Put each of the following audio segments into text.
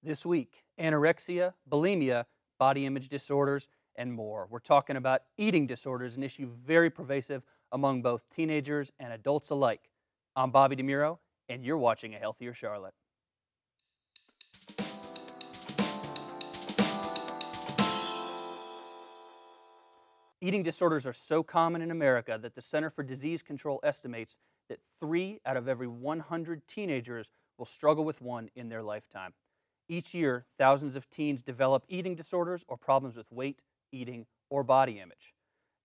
This week, anorexia, bulimia, body image disorders, and more. We're talking about eating disorders, an issue very pervasive among both teenagers and adults alike. I'm Bobby DeMuro, and you're watching A Healthier Charlotte. Eating disorders are so common in America that the Center for Disease Control estimates that 3 out of every 100 teenagers will struggle with one in their lifetime. Each year, thousands of teens develop eating disorders or problems with weight, eating, or body image.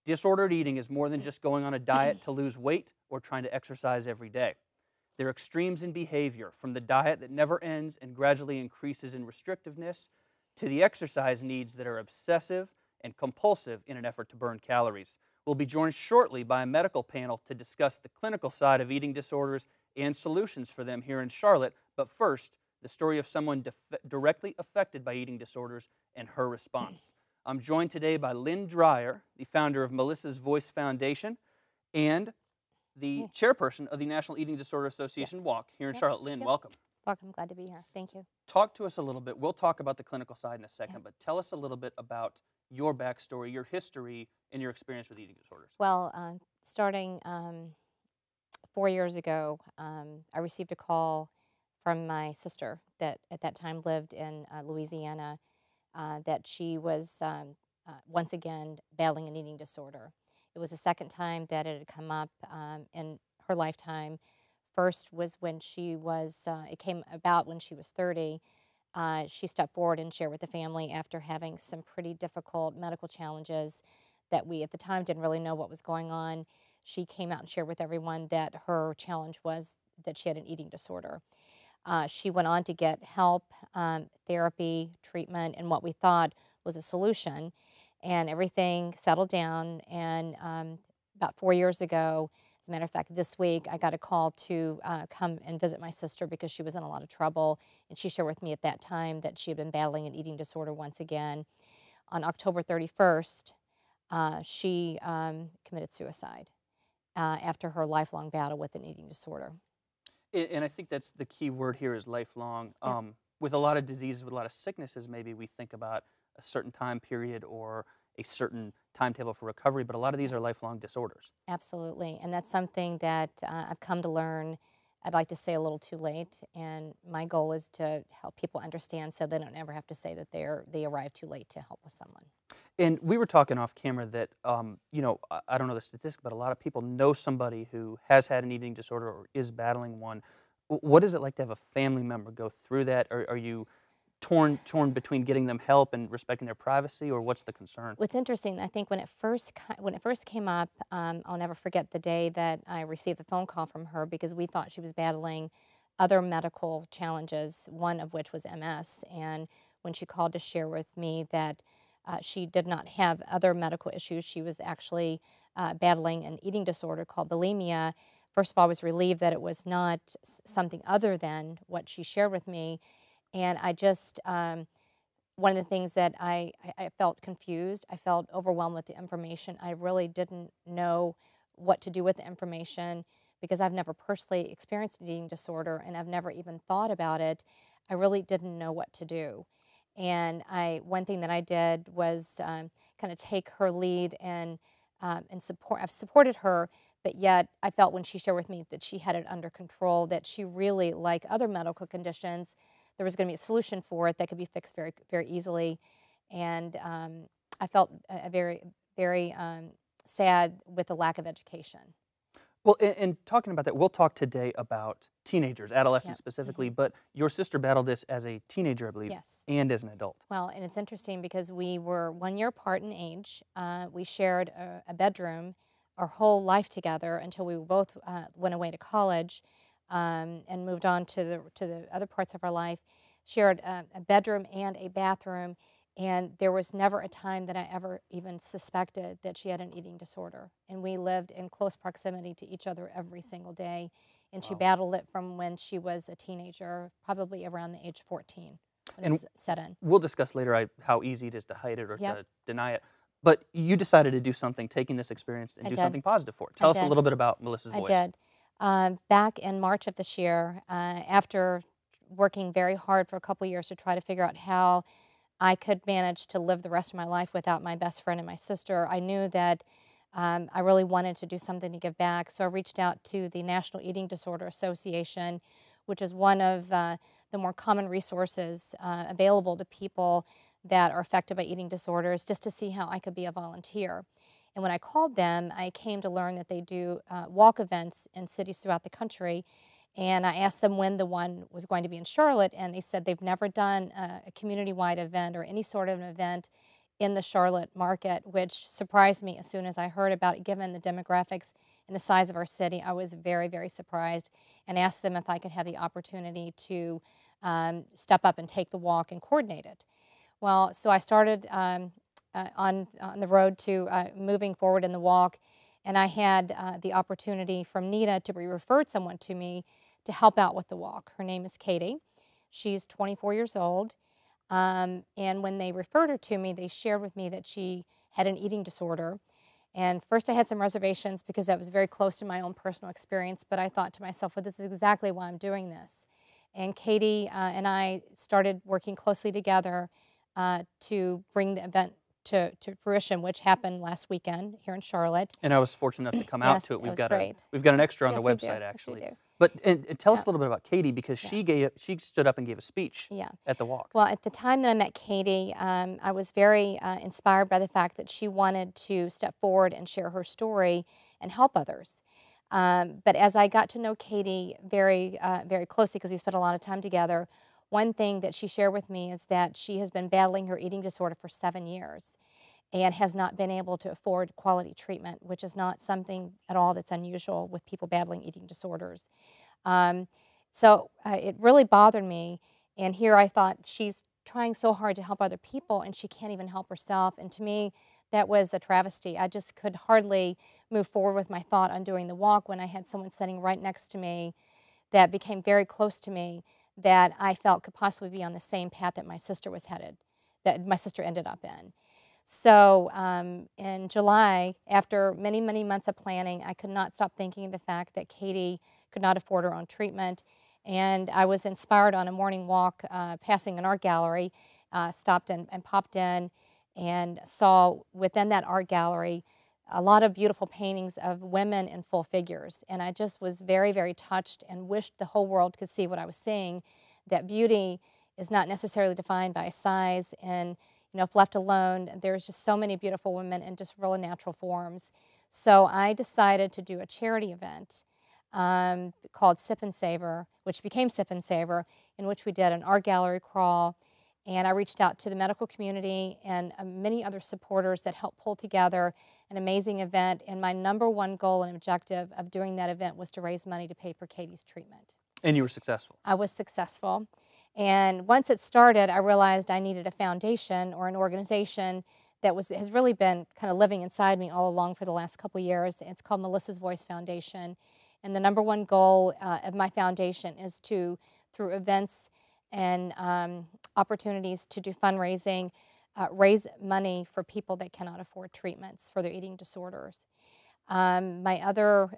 Disordered eating is more than just going on a diet to lose weight or trying to exercise every day. There are extremes in behavior, from the diet that never ends and gradually increases in restrictiveness to the exercise needs that are obsessive and compulsive in an effort to burn calories. We'll be joined shortly by a medical panel to discuss the clinical side of eating disorders and solutions for them here in Charlotte. But first, the story of someone directly affected by eating disorders and her response. I'm joined today by Lynn Dreyer, the founder of Melissa's Voice Foundation and the chairperson of the National Eating Disorder Association Yes. Walk here in Yep. Charlotte. Lynn, Yep. welcome. Welcome. Glad to be here. Thank you. Talk to us a little bit. We'll talk about the clinical side in a second, Yeah. but tell us a little bit about your backstory, your history, and your experience with eating disorders. Well, starting 4 years ago, I received a call from my sister that at that time lived in Louisiana, that she was once again battling an eating disorder. It was the second time that it had come up in her lifetime. First was when it came about when she was 30. She stepped forward and shared with the family after having some pretty difficult medical challenges that we at the time didn't really know what was going on. She came out and shared with everyone that her challenge was that she had an eating disorder. She went on to get help, therapy, treatment, and what we thought was a solution. And everything settled down. And about 4 years ago, as a matter of fact, this week, I got a call to come and visit my sister because she was in a lot of trouble. And she shared with me at that time that she had been battling an eating disorder once again. On October 31st, she committed suicide after her lifelong battle with an eating disorder. And I think that's the key word here is lifelong. Yeah. With a lot of diseases, with a lot of sicknesses, maybe we think about a certain time period or a certain timetable for recovery, but a lot of these are lifelong disorders. Absolutely. And that's something that I've come to learn, I'd like to say a little too late. And my goal is to help people understand so they don't ever have to say that they arrive too late to help with someone. And we were talking off camera that, I don't know the statistic, but a lot of people know somebody who has had an eating disorder or is battling one. What is it like to have a family member go through that? Are you torn between getting them help and respecting their privacy, or what's the concern? What's interesting, I think when it first came up, I'll never forget the day that I received the phone call from her because we thought she was battling other medical challenges, one of which was MS. And when she called to share with me that she did not have other medical issues, she was actually battling an eating disorder called bulimia. First of all, I was relieved that it was not something other than what she shared with me. And I just, one of the things that I felt confused, I felt overwhelmed with the information. I really didn't know what to do with the information because I've never personally experienced an eating disorder and I've never even thought about it. I really didn't know what to do. And one thing that I did was kind of take her lead and support. I've supported her, but yet I felt when she shared with me that she had it under control, that she really, like other medical conditions, there was going to be a solution for it that could be fixed very, very easily. And I felt very, very sad with the lack of education. Well, and talking about that, we'll talk today about teenagers, adolescents Yep. specifically, but your sister battled this as a teenager, I believe, Yes. and as an adult. Well, and it's interesting because we were 1 year apart in age. We shared a bedroom our whole life together until we both went away to college and moved on to the other parts of our life. Shared a bedroom and a bathroom, and there was never a time that I ever even suspected that she had an eating disorder. And we lived in close proximity to each other every single day. And she Wow. battled it from when she was a teenager, probably around the age 14 when And it's set in. we'll discuss later how easy it is to hide it or Yep. to deny it. But you decided to do something, taking this experience and I do did. something positive for it. I Tell us a did. little bit about Melissa's I Voice. did. Back in March of this year, after working very hard for a couple years to try to figure out how I could manage to live the rest of my life without my best friend and my sister. I knew that I really wanted to do something to give back, so I reached out to the National Eating Disorder Association, which is one of the more common resources available to people that are affected by eating disorders, just to see how I could be a volunteer. And when I called them, I came to learn that they do walk events in cities throughout the country. And I asked them when the one was going to be in Charlotte, and they said they've never done a community-wide event or any sort of an event in the Charlotte market, which surprised me as soon as I heard about it. Given the demographics and the size of our city, I was very, very surprised, and asked them if I could have the opportunity to step up and take the walk and coordinate it. Well, so I started on the road to moving forward in the walk, and I had the opportunity from Nita to be referred someone to me to help out with the walk. Her name is Katie. She's 24 years old. And when they referred her to me, they shared with me that she had an eating disorder. And first I had some reservations because that was very close to my own personal experience, but I thought to myself, well, this is exactly why I'm doing this. And Katie and I started working closely together to bring the event to fruition, which happened last weekend here in Charlotte. And I was fortunate enough to come out Yes, to it. it was great. We've got an extra on Yes, the we do. website, Yes, we actually. do. But and tell us Yeah. a little bit about Katie, because Yeah. she stood up and gave a speech Yeah. at the walk. Well, at the time that I met Katie, I was very inspired by the fact that she wanted to step forward and share her story and help others. But as I got to know Katie very, very closely, because we spent a lot of time together, one thing that she shared with me is that she has been battling her eating disorder for 7 years and has not been able to afford quality treatment, which is not something at all that's unusual with people battling eating disorders. Um, so it really bothered me, and here I thought, she's trying so hard to help other people and she can't even help herself. And to me, that was a travesty. I just could hardly move forward with my thought on doing the walk when I had someone sitting right next to me that became very close to me, that I felt could possibly be on the same path that my sister was headed, that my sister ended up in. So in July, after many, many months of planning, I could not stop thinking of the fact that Katie could not afford her own treatment. And I was inspired on a morning walk passing an art gallery, stopped and popped in and saw within that art gallery a lot of beautiful paintings of women in full figures. And I just was very, very touched and wished the whole world could see what I was seeing, that beauty is not necessarily defined by size, and if left alone, there's just so many beautiful women in just really natural forms. So I decided to do a charity event called Sip and Savor, which became Sip and Savor, in which we did an art gallery crawl. And I reached out to the medical community and many other supporters that helped pull together an amazing event. And my number one goal and objective of doing that event was to raise money to pay for Katie's treatment. And you were successful. I was successful. And once it started, I realized I needed a foundation or an organization that has really been kind of living inside me all along for the last couple of years. It's called Melissa's Voice Foundation. And the number one goal of my foundation is to, through events and opportunities to do fundraising, raise money for people that cannot afford treatments for their eating disorders. My other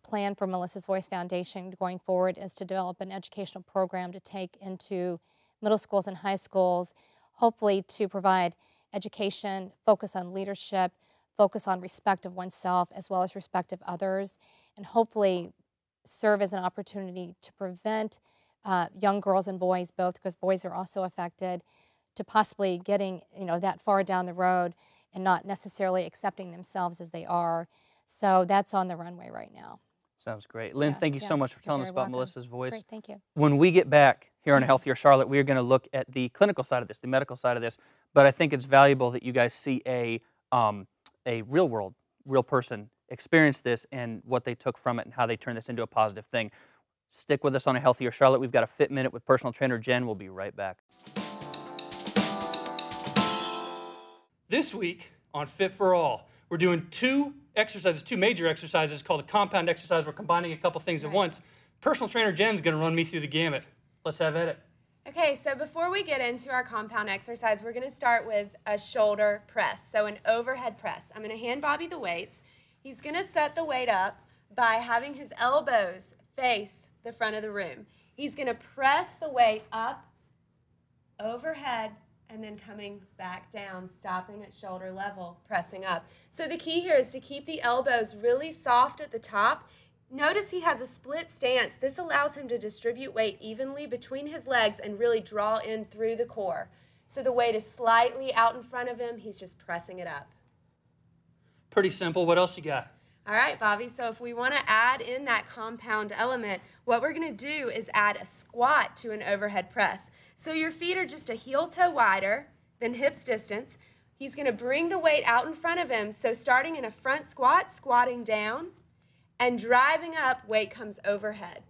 plan for Melissa's Voice Foundation going forward is to develop an educational program to take into middle schools and high schools, hopefully to provide education, focus on leadership, focus on respect of oneself as well as respect of others, and hopefully serve as an opportunity to prevent young girls and boys both, because boys are also affected, to possibly getting that far down the road and not necessarily accepting themselves as they are. So that's on the runway right now. Sounds great. Lynn, Yeah, thank you yeah. so much for You're telling us very about welcome. Melissa's Voice. Great, thank you. When we get back here on A Healthier Charlotte, we are going to look at the clinical side of this, the medical side of this. But I think it's valuable that you guys see a real world, real person experience this and what they took from it and how they turned this into a positive thing. Stick with us on A Healthier Charlotte. We've got a Fit Minute with personal trainer Jen. We'll be right back. This week on Fit for All, we're doing two major exercises called a compound exercise. We're combining a couple things at once. Personal trainer Jen's going to run me through the gamut. Let's have at it. Okay, so before we get into our compound exercise, we're going to start with a shoulder press, so an overhead press. I'm going to hand Bobby the weights. He's going to set the weight up by having his elbows face the front of the room. He's going to press the weight up, overhead, and then coming back down, stopping at shoulder level, pressing up. So the key here is to keep the elbows really soft at the top. Notice he has a split stance. This allows him to distribute weight evenly between his legs and really draw in through the core. So the weight is slightly out in front of him. He's just pressing it up. Pretty simple. What else you got? All right, Bobby, so if we want to add in that compound element, what we're going to do is add a squat to an overhead press. So your feet are just a heel toe wider than hips distance. He's going to bring the weight out in front of him. So starting in a front squat, squatting down, and driving up, weight comes overhead.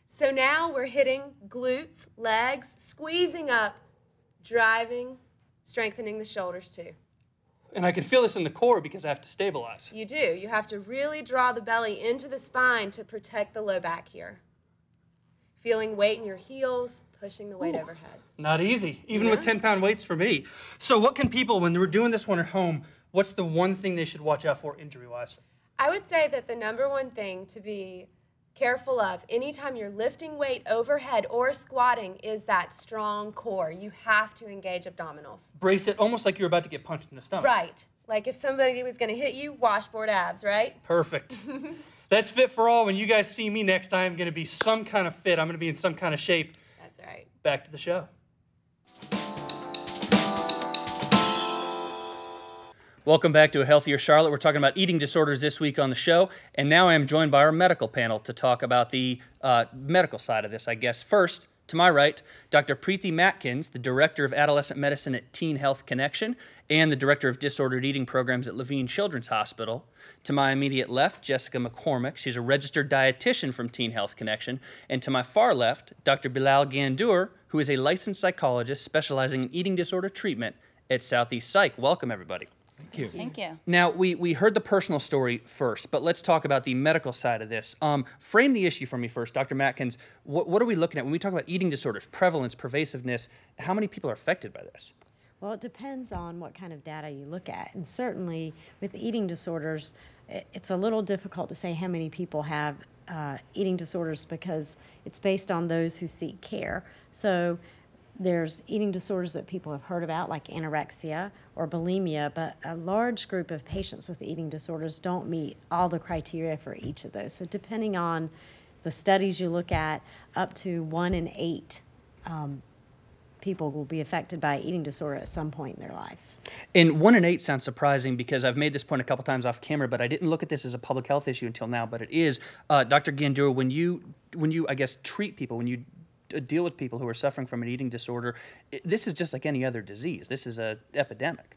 So now we're hitting glutes, legs, squeezing up, driving, strengthening the shoulders too. And I can feel this in the core because I have to stabilize. You do. You have to really draw the belly into the spine to protect the low back here. Feeling weight in your heels, pushing the weight overhead. Not easy, even with 10-pound weights for me. So what can people, when they're doing this one at home, what's the one thing they should watch out for injury-wise? I would say that the number one thing to be careful of anytime you're lifting weight overhead or squatting is that strong core. You have to engage abdominals. Brace it almost like you're about to get punched in the stomach. Right. Like if somebody was going to hit you, washboard abs, right? Perfect. That's Fit for All. When you guys see me next time, I'm going to be some kind of fit. I'm going to be in some kind of shape. That's right. Back to the show. Welcome back to A Healthier Charlotte. We're talking about eating disorders this week on the show, and now I am joined by our medical panel to talk about the medical side of this, I guess. First, to my right, Dr. Preeti Matkins, the Director of Adolescent Medicine at Teen Health Connection and the Director of Disordered Eating Programs at Levine Children's Hospital. To my immediate left, Jessica McCormick. She's a registered dietitian from Teen Health Connection. And to my far left, Dr. Bilal Gandour, who is a licensed psychologist specializing in eating disorder treatment at Southeast Psych. Welcome, everybody. Thank you. Thank you. Now, we heard the personal story first, but let's talk about the medical side of this. Frame the issue for me first, Dr. Matkins. What are we looking at when we talk about eating disorders, prevalence, pervasiveness? How many people are affected by this? Well, it depends on what kind of data you look at. And certainly with eating disorders, it's a little difficult to say how many people have eating disorders because it's based on those who seek care. So there's eating disorders that people have heard about, like anorexia or bulimia, but a large group of patients with eating disorders don't meet all the criteria for each of those. So depending on the studies you look at, up to 1 in 8 people will be affected by eating disorder at some point in their life. And 1 in 8 sounds surprising because I've made this point a couple times off camera, but I didn't look at this as a public health issue until now, but it is. Dr. Gandour, when you, I guess, treat people, when you deal with people who are suffering from an eating disorder, this is just like any other disease. This is an epidemic.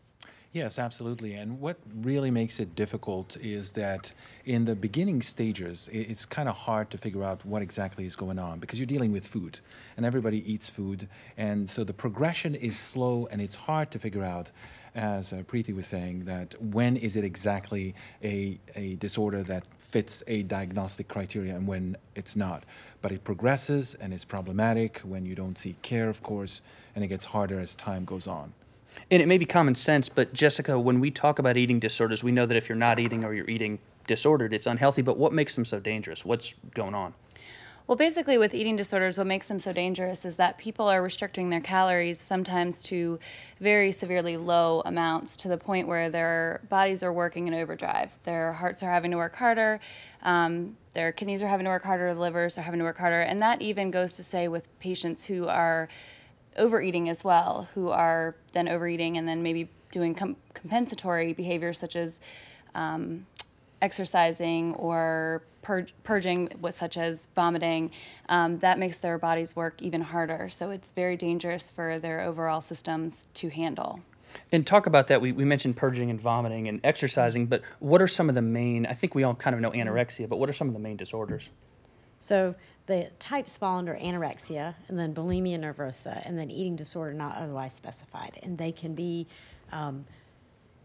Yes, absolutely. And what really makes it difficult is that in the beginning stages, it's kind of hard to figure out what exactly is going on because you're dealing with food and everybody eats food. And so the progression is slow and it's hard to figure out, as Preeti was saying, that when is it exactly a disorder that fits a diagnostic criteria and when it's not. But it progresses and it's problematic when you don't seek care, of course, and it gets harder as time goes on. And it may be common sense, but Jessica, when we talk about eating disorders, we know that if you're not eating or you're eating disordered, it's unhealthy, but what makes them so dangerous? What's going on? Well, basically with eating disorders, what makes them so dangerous is that people are restricting their calories sometimes to very severely low amounts to the point where their bodies are working in overdrive. Their hearts are having to work harder, their kidneys are having to work harder, their livers are having to work harder, and that even goes to say with patients who are overeating as well, who are then overeating and then maybe doing compensatory behaviors such as exercising or purging, such as vomiting, that makes their bodies work even harder. So it's very dangerous for their overall systems to handle. And talk about that. We mentioned purging and vomiting and exercising, but what are some of the main, I think we all kind of know anorexia, but what are some of the main disorders? So the types fall under anorexia, and then bulimia nervosa, and then eating disorder not otherwise specified. And they can be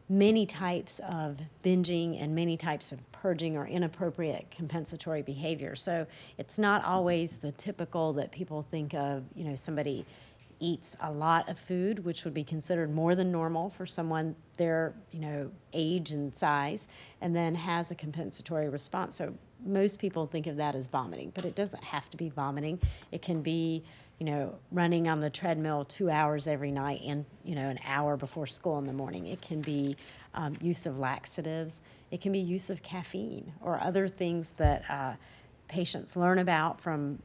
many types of binging and many types of purging or inappropriate compensatory behavior. So it's not always the typical that people think of, you know, somebody eats a lot of food, which would be considered more than normal for someone their, you know, age and size, and then has a compensatory response. So most people think of that as vomiting, but it doesn't have to be vomiting. It can be, running on the treadmill 2 hours every night and, an hour before school in the morning. It can be use of laxatives. It can be use of caffeine or other things that patients learn about from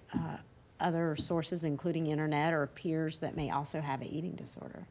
other sources, including internet or peers that may also have an eating disorder.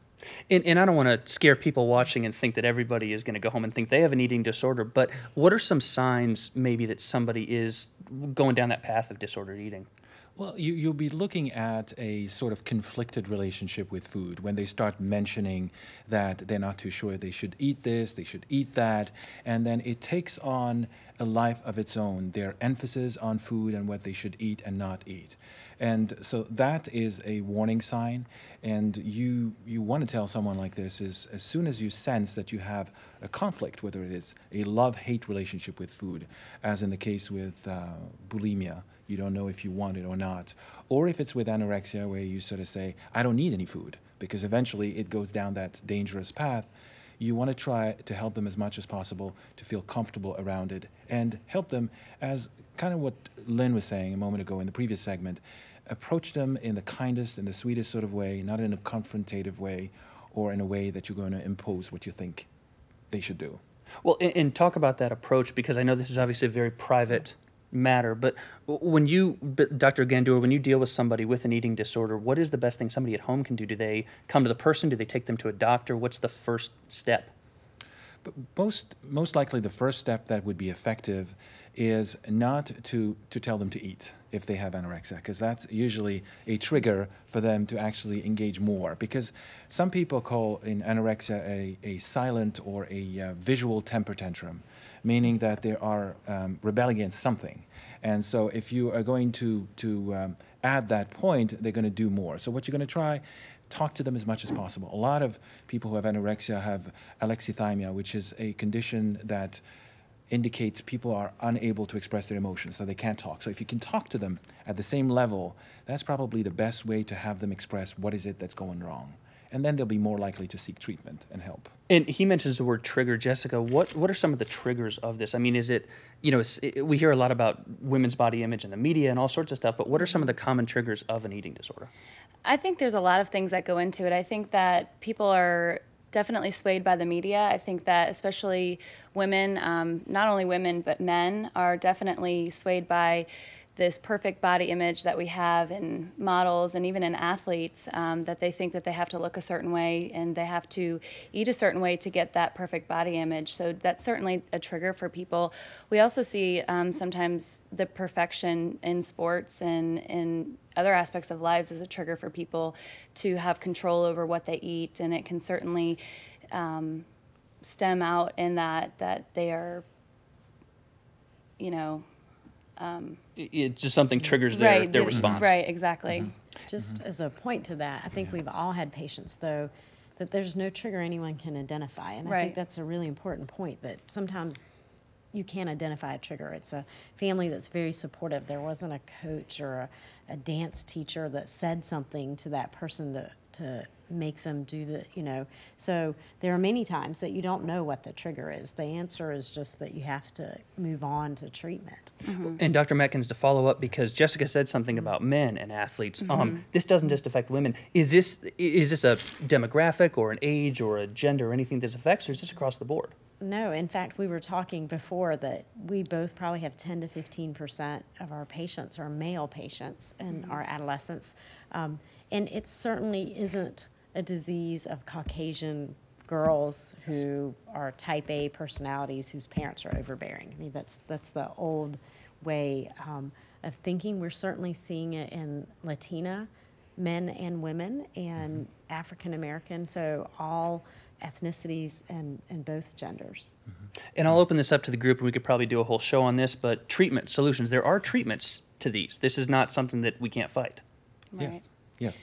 And I don't want to scare people watching and think that everybody is going to go home and think they have an eating disorder, but what are some signs maybe that somebody is going down that path of disordered eating? Well, you'll be looking at a sort of conflicted relationship with food when they start mentioning that they're not too sure they should eat this, they should eat that, and then it takes on a life of its own, their emphasis on food and what they should eat and not eat. And so that is a warning sign, and you want to tell someone like this is as soon as you sense that you have a conflict, whether it is a love-hate relationship with food, as in the case with bulimia, you don't know if you want it or not, or if it's with anorexia where you sort of say, I don't need any food, because eventually it goes down that dangerous path. You want to try to help them as much as possible to feel comfortable around it and help them, as kind of what Lynn was saying a moment ago in the previous segment, approach them in the kindest and the sweetest sort of way, not in a confrontative way or in a way that you're going to impose what you think they should do. Well, and talk about that approach, because I know this is obviously a very private matter, but when you, Dr. Ghandour, when you deal with somebody with an eating disorder, what is the best thing somebody at home can do? Do they come to the person? Do they take them to a doctor? What's the first step? But most likely the first step that would be effective is not to tell them to eat if they have anorexia, because that's usually a trigger for them to actually engage more. Because some people call in anorexia a silent or a visual temper tantrum, meaning that they are rebelling against something. And so if you are going to add that point, they're going to do more. So what you're going to try, talk to them as much as possible. A lot of people who have anorexia have alexithymia, which is a condition that indicates people are unable to express their emotions, so they can't talk. So if you can talk to them at the same level, that's probably the best way to have them express what is it that's going wrong. And then they'll be more likely to seek treatment and help. And he mentions the word trigger. Jessica, what are some of the triggers of this? I mean, is it, we hear a lot about women's body image in the media and all sorts of stuff, but what are some of the common triggers of an eating disorder? I think there's a lot of things that go into it. I think that people are definitely swayed by the media. I think that especially women, not only women, but men are definitely swayed by this perfect body image that we have in models and even in athletes, that they think that they have to look a certain way and they have to eat a certain way to get that perfect body image. So that's certainly a trigger for people. We also see sometimes the perfection in sports and in other aspects of lives as a trigger for people to have control over what they eat, and it can certainly stem out in that they are, It's just something triggers their response. Right, exactly. Just as a point to that, I think we've all had patients, though, that there's no trigger anyone can identify. And I think that's a really important point, that sometimes you can't identify a trigger. It's a family that's very supportive. There wasn't a coach or a dance teacher that said something to that person to make them do the, So there are many times that you don't know what the trigger is. The answer is just that you have to move on to treatment. And Dr. Metkins, to follow up, because Jessica said something about men and athletes, this doesn't just affect women. Is this a demographic or an age or a gender or anything this affects, or is this across the board? No, in fact, we were talking before that we both probably have 10 to 15% of our patients are male patients in our adolescents. And it certainly isn't a disease of Caucasian girls who are type A personalities whose parents are overbearing. I mean, that's the old way of thinking. We're certainly seeing it in Latina men and women and African American, so all ethnicities and both genders. And I'll open this up to the group, and we could probably do a whole show on this, but treatment solutions, there are treatments to these. This is not something that we can't fight. Right. Yes.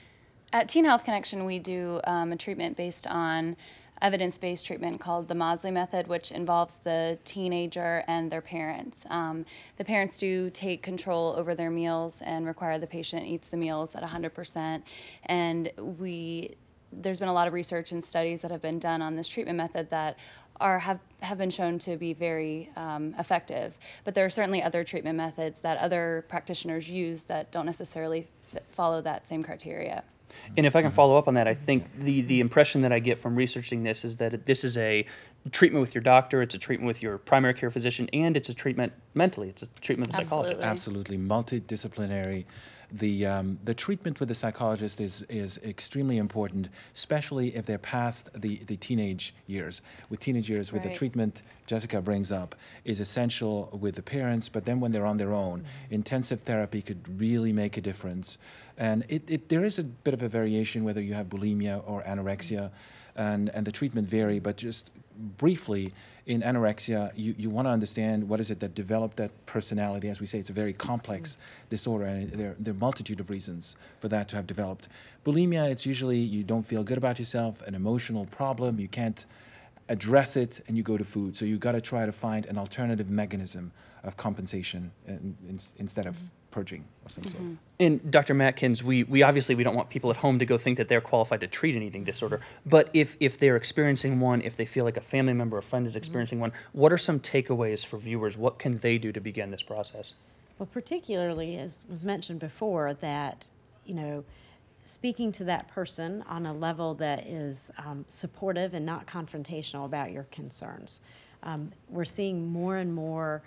At Teen Health Connection, we do a treatment based on evidence-based treatment called the Maudsley method, which involves the teenager and their parents. The parents do take control over their meals and require the patient eats the meals at 100%. And there's been a lot of research and studies that have been done on this treatment method that have been shown to be very effective. But there are certainly other treatment methods that other practitioners use that don't necessarily follow that same criteria. And if I can follow up on that, I think the impression that I get from researching this is that this is a treatment with your doctor, it's a treatment with your primary care physician, and it's a treatment mentally. It's a treatment with a psychologist. Absolutely, multidisciplinary. The treatment with the psychologist is extremely important, especially if they're past the teenage years. With teenage years, with the treatment Jessica brings up, is essential with the parents, but then when they're on their own, intensive therapy could really make a difference. And there is a bit of a variation whether you have bulimia or anorexia, and the treatment vary, but just briefly, in anorexia, you want to understand what is it that developed that personality. As we say, it's a very complex disorder, and there are a multitude of reasons for that to have developed. Bulimia, it's usually you don't feel good about yourself, an emotional problem, you can't address it, and you go to food. So you've got to try to find an alternative mechanism of compensation instead of purging of some sort. And Dr. Matkins, we obviously we don't want people at home to go think that they're qualified to treat an eating disorder, but if they're experiencing one, if they feel like a family member or friend is experiencing one, what are some takeaways for viewers? What can they do to begin this process? Well, particularly, as was mentioned before, that, speaking to that person on a level that is supportive and not confrontational about your concerns. We're seeing more and more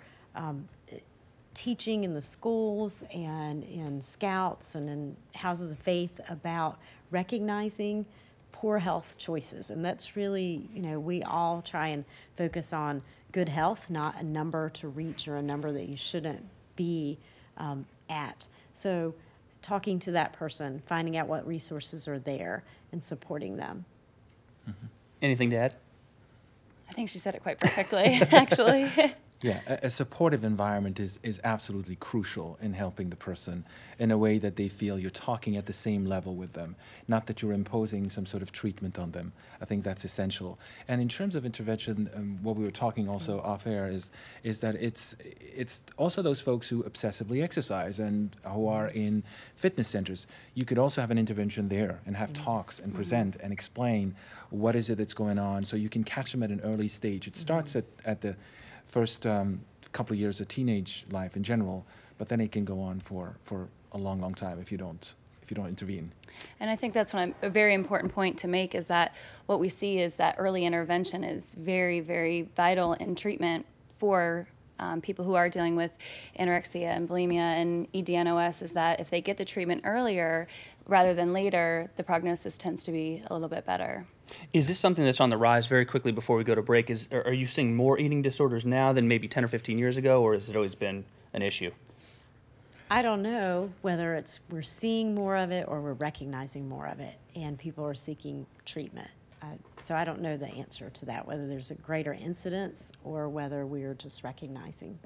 teaching in the schools and in scouts and in houses of faith about recognizing poor health choices. And that's really, we all try and focus on good health, not a number to reach or a number that you shouldn't be at. So talking to that person, finding out what resources are there and supporting them. Anything to add? I think she said it quite perfectly, actually. Yeah, a supportive environment is absolutely crucial in helping the person in a way that they feel you're talking at the same level with them, not that you're imposing some sort of treatment on them. I think that's essential. And in terms of intervention, what we were talking also off air is that it's also those folks who obsessively exercise and who are in fitness centers. You could also have an intervention there and have talks and present and explain what is it that's going on, so you can catch them at an early stage. It starts at the first couple of years of teenage life in general, but then it can go on for a long, long time if you don't intervene. And I think that's a very important point to make, is that what we see is that early intervention is very, very vital in treatment for people who are dealing with anorexia and bulimia and EDNOS, is that if they get the treatment earlier rather than later, the prognosis tends to be a little bit better. Is this something that's on the rise? Very quickly before we go to break, are you seeing more eating disorders now than maybe 10 or 15 years ago, or has it always been an issue? I don't know whether we're seeing more of it or we're recognizing more of it, and people are seeking treatment. So I don't know the answer to that, whether there's a greater incidence or whether we're just recognizing.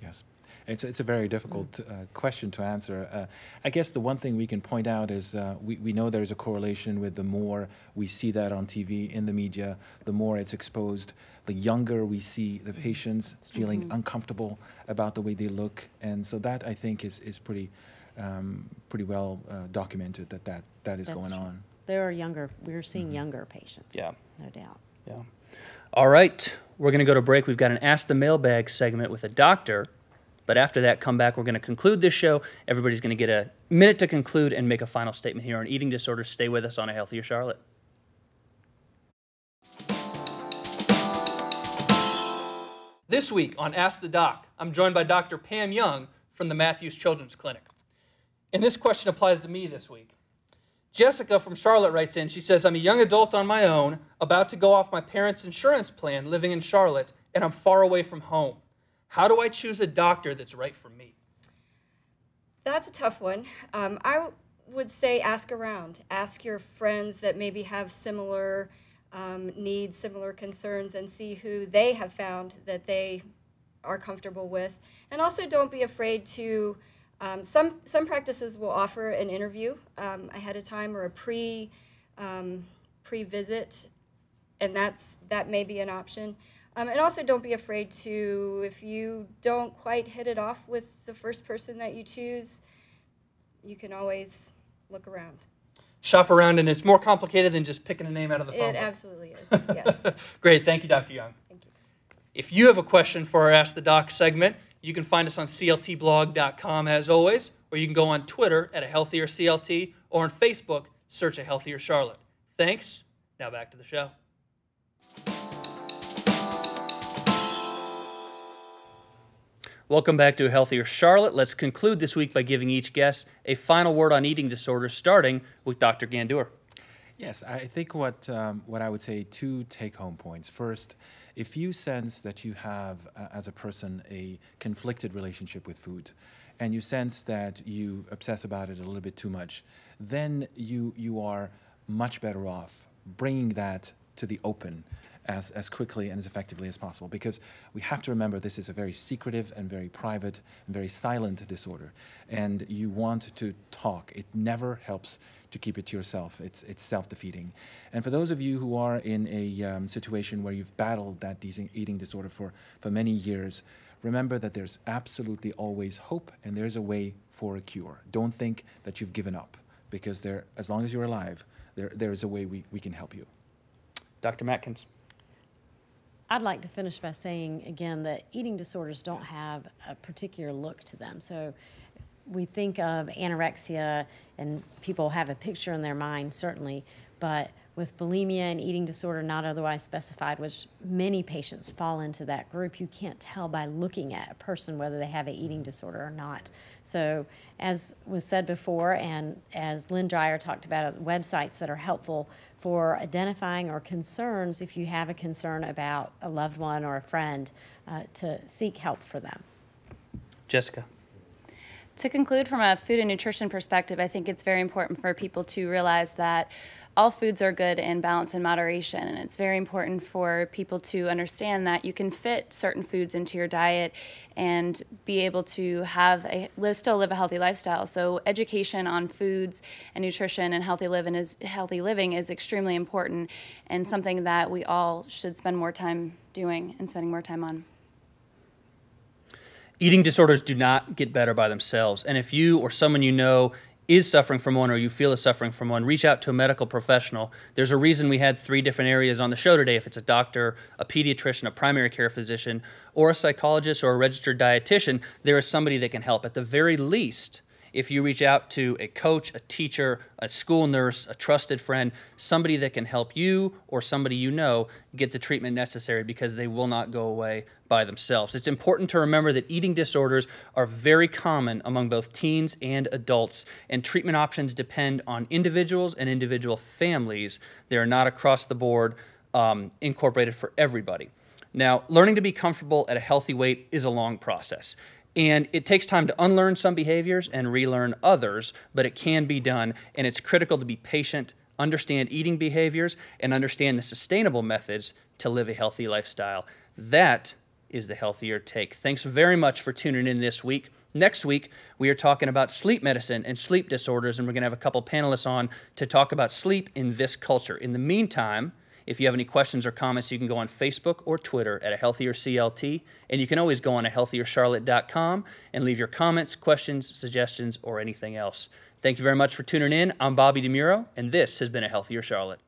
Yes. It's a very difficult question to answer. I guess the one thing we can point out is we know there's a correlation with the more we see that on TV, in the media, the more it's exposed, the younger we see the patients feeling uncomfortable about the way they look. And so that, I think, is pretty well documented that is going on. We're seeing younger patients, Yeah. no doubt. Yeah. All right, we're going to go to break. We've got an Ask the Mailbag segment with a doctor. But after that, come back. We're going to conclude this show. Everybody's going to get a minute to conclude and make a final statement here on eating disorders. Stay with us on A Healthier Charlotte. This week on Ask the Doc, I'm joined by Dr. Pam Young from the Matthews Children's Clinic. And this question applies to me this week. Jessica from Charlotte writes in. She says, I'm a young adult on my own, about to go off my parents' insurance plan, living in Charlotte, and I'm far away from home. How do I choose a doctor that's right for me? That's a tough one. I would say ask around. Ask your friends that maybe have similar needs, similar concerns, and see who they have found that they are comfortable with. And also don't be afraid to, some practices will offer an interview ahead of time or a pre-visit, and that may be an option. And also don't be afraid to, if you don't quite hit it off with the first person that you choose, you can always look around. shop around, and it's more complicated than just picking a name out of the phone It book. absolutely is, yes. Great. Thank you, Dr. Young. Thank you. If you have a question for our Ask the Doc segment, you can find us on cltblog.com as always, or you can go on Twitter at A Healthier CLT, or on Facebook, search A Healthier Charlotte. Thanks. Now back to the show. Welcome back to A Healthier Charlotte. Let's conclude this week by giving each guest a final word on eating disorders, starting with Dr. Gandour. Yes, I think what I would say, two take-home points. First, if you sense that you have, as a person, a conflicted relationship with food, and you sense that you obsess about it a little bit too much, then you are much better off bringing that to the open as quickly and as effectively as possible, because we have to remember this is a very secretive and very private and very silent disorder, and you want to talk. It never helps to keep it to yourself. It's self-defeating. And for those of you who are in a situation where you've battled that eating disorder for many years, remember that there's absolutely always hope, and there's a way for a cure. Don't think that you've given up, because as long as you're alive, there is a way we can help you. Dr. Matkins. I'd like to finish by saying, again, that eating disorders don't have a particular look to them. So we think of anorexia, and people have a picture in their mind, certainly, but with bulimia and eating disorder not otherwise specified, which many patients fall into that group, you can't tell by looking at a person whether they have an eating disorder or not. So as was said before, and as Lynn Dreyer talked about, websites that are helpful for identifying or concerns, if you have a concern about a loved one or a friend, to seek help for them. Jessica. To conclude, from a food and nutrition perspective, I think it's very important for people to realize that all foods are good in balance and moderation, and it's very important for people to understand that you can fit certain foods into your diet and be able to still live a healthy lifestyle. So education on foods and nutrition and healthy living is extremely important, and something that we all should spend more time doing and spending more time on. Eating disorders do not get better by themselves, and if you or someone you know is suffering from one, or you feel is suffering from one, reach out to a medical professional. There's a reason we had 3 different areas on the show today. If it's a doctor, a pediatrician, a primary care physician, or a psychologist or a registered dietitian, there is somebody that can help. At the very least, if you reach out to a coach, a teacher, a school nurse, a trusted friend, somebody that can help you or somebody you know get the treatment necessary, because they will not go away by themselves. It's important to remember that eating disorders are very common among both teens and adults, and treatment options depend on individuals and individual families. They are not across the board incorporated for everybody. Now, learning to be comfortable at a healthy weight is a long process. And it takes time to unlearn some behaviors and relearn others, but it can be done, and it's critical to be patient, understand eating behaviors, and understand the sustainable methods to live a healthy lifestyle. That is the Healthier Take. Thanks very much for tuning in this week. Next week, we are talking about sleep medicine and sleep disorders, and we're going to have a couple panelists on to talk about sleep in this culture. In the meantime, if you have any questions or comments, you can go on Facebook or Twitter at A Healthier CLT, and you can always go on ahealthiercharlotte.com and leave your comments, questions, suggestions, or anything else. Thank you very much for tuning in. I'm Bobby DeMuro, and this has been A Healthier Charlotte.